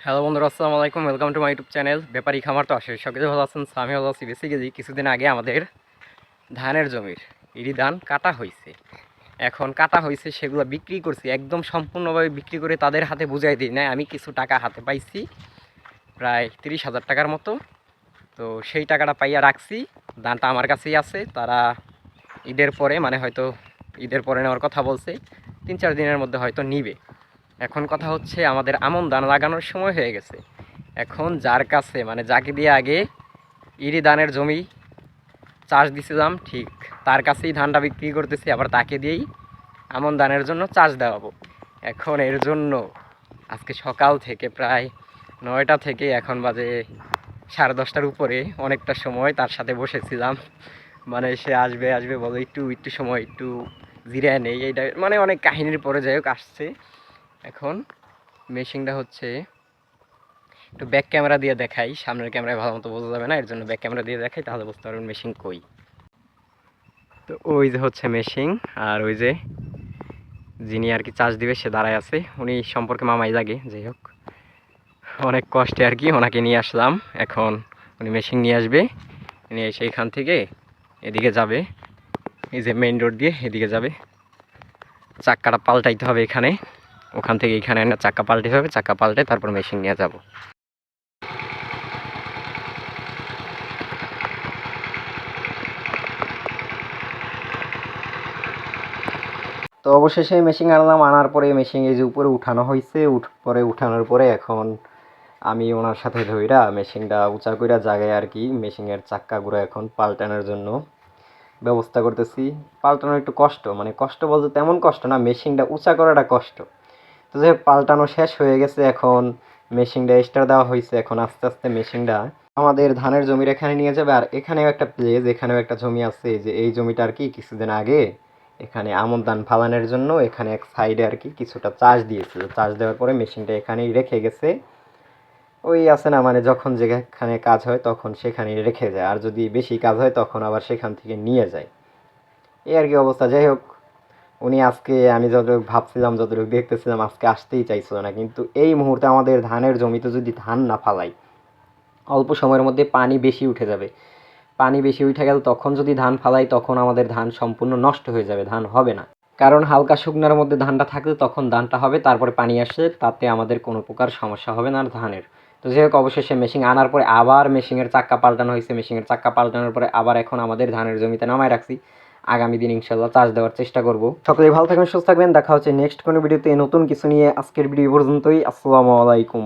Hello বন্ধুরা, আসসালামু আলাইকুম। Welcome to my YouTube channel Bepari Khamar. তো আসে সকলে ভালো আছেন, আমি ভালো আছি। বেসিক্যালি কিছুদিন আগে আমাদের ধানের জমির ইরি ধান কাটা হয়েছে। এখন কাটা হয়েছে, সেগুলো বিক্রি করছি, একদম সম্পূর্ণভাবে বিক্রি করে তাদের হাতে বুঝাই দিই না। আমি কিছু টাকা হাতে পাইছি, প্রায় 30,000 টাকার মতো। তো সেই টাকাটা পাইয়া রাখছি, ধানটা আমার কাছেই আছে। তারা ঈদের পরে, মানে হয়তো ঈদের পরে নেওয়ার কথা বলছে, 3-4 দিনের মধ্যে হয়তো নিবে। এখন কথা হচ্ছে, আমাদের আমন ধান লাগানোর সময় হয়ে গেছে। এখন যার কাছে, মানে যাকে দিয়ে আগে ইরি ধানের জমি চাষ দিছিলাম, ঠিক তার কাছেই ধানটা বিক্রি করতেছি, আবার তাকে দিয়েই আমন ধানের জন্য চাষ দেওয়াবো। এখন এর জন্য আজকে সকাল থেকে প্রায় 9টা থেকে এখন বাজে 10:30টার উপরে অনেকটা সময় তার সাথে বসেছিলাম। মানে সে আসবে আসবে বলে একটু একটু সময় একটু জিরায় নেই, এইটা মানে অনেক কাহিনীর পরে যাই হোক আসছে। এখন মেশিনটা হচ্ছে, একটু ব্যাক ক্যামেরা দিয়ে দেখাই, সামনের ক্যামেরায় ভালো মতো বোঝা যাবে না, এর জন্য ব্যাক ক্যামেরা দিয়ে দেখাই, তাহলে বুঝতে পারবেন মেশিন কই। তো ওই যে হচ্ছে মেশিন, আর ওই যে যিনি আর কি চার্জ দিবে সে দাঁড়ায় আছে, উনি সম্পর্কে মামাই লাগে। যাই হোক, অনেক কষ্টে আর কি ওনাকে নিয়ে আসলাম। এখন উনি মেশিন নিয়ে আসবে, নিয়ে এসে এখান থেকে এদিকে যাবে, এই যে মেইন রোড দিয়ে এদিকে যাবে। চাক্কাটা পাল্টাইতে হবে এখানে, ওখান থেকে এখানে না চাক্কা পাল্টাতে হবে, চাক্কা পাল্টে তারপর মেশিন নিয়ে যাব। তো অবশেষে মেশিন আনলাম, আনার পরে মেশিন এই যে উপরে উঠানো হয়েছে, পরে উঠানোর পরে এখন আমি ওনার সাথে ধইরা মেশিনটা উঁচা কইরা জায়গায় আর কি মেশিনের চাক্কাগুলো এখন পাল্টানোর জন্য ব্যবস্থা করতেছি। পাল্টানো একটু কষ্ট, মানে কষ্ট বলতে তেমন কষ্ট না, মেশিনটা উঁচা করাটা কষ্ট। তো যে পাল্টানো শেষ হয়ে গেছে, এখন মেশিনটা স্টার্ট দেওয়া হয়েছে। এখন আস্তে আস্তে মেশিনটা আমাদের ধানের জমির এখানে নিয়ে যাবে। আর এখানেও একটা প্লেস, এখানেও একটা জমি আছে, যে এই জমিটা আর কি কিছুদিন আগে এখানে আমন ধান ফালানোর জন্য এখানে এক সাইডে আর কি কিছুটা চাষ দিয়েছিল। চাষ দেওয়ার পরে মেশিনটা এখানেই রেখে গেছে। ওই আছে না, মানে যখন যেখানে কাজ হয় তখন সেখানেই রেখে যায়, আর যদি বেশি কাজ হয় তখন আবার সেখান থেকে নিয়ে যায়, এই আর কি অবস্থা। যাই হোক, উনি আজকে, আমি যতটুকু ভাবছিলাম, যতটুকু দেখতেছিলাম, আজকে আসতেই চাইছিল না। কিন্তু এই মুহূর্তে আমাদের ধানের জমিতে যদি ধান না ফালাই, অল্প সময়ের মধ্যে পানি বেশি উঠে যাবে। পানি বেশি উঠে গেলে তখন যদি ধান ফালাই, তখন আমাদের ধান সম্পূর্ণ নষ্ট হয়ে যাবে, ধান হবে না। কারণ হালকা শুকনার মধ্যে ধানটা থাকলে তখন ধানটা হবে, তারপরে পানি আসলে তাতে আমাদের কোনো প্রকার সমস্যা হবে না ধানের। তো যাই হোক, অবশেষে মেশিন আনার পরে আবার মেশিনের চাক্কা পাল্টানো হয়েছে। মেশিনের চাক্কা পাল্টানোর পরে আবার এখন আমাদের ধানের জমিতে নামায় রাখছি। আগামী দিন ইনশাল্লাহ চাষ দেওয়ার চেষ্টা করব। সকলেই ভালো থাকবেন, সুস্থ থাকবেন। দেখা হচ্ছে নেক্সট কোনো ভিডিওতে নতুন কিছু নিয়ে। আজকের ভিডিও পর্যন্তই। আসসালামু আলাইকুম।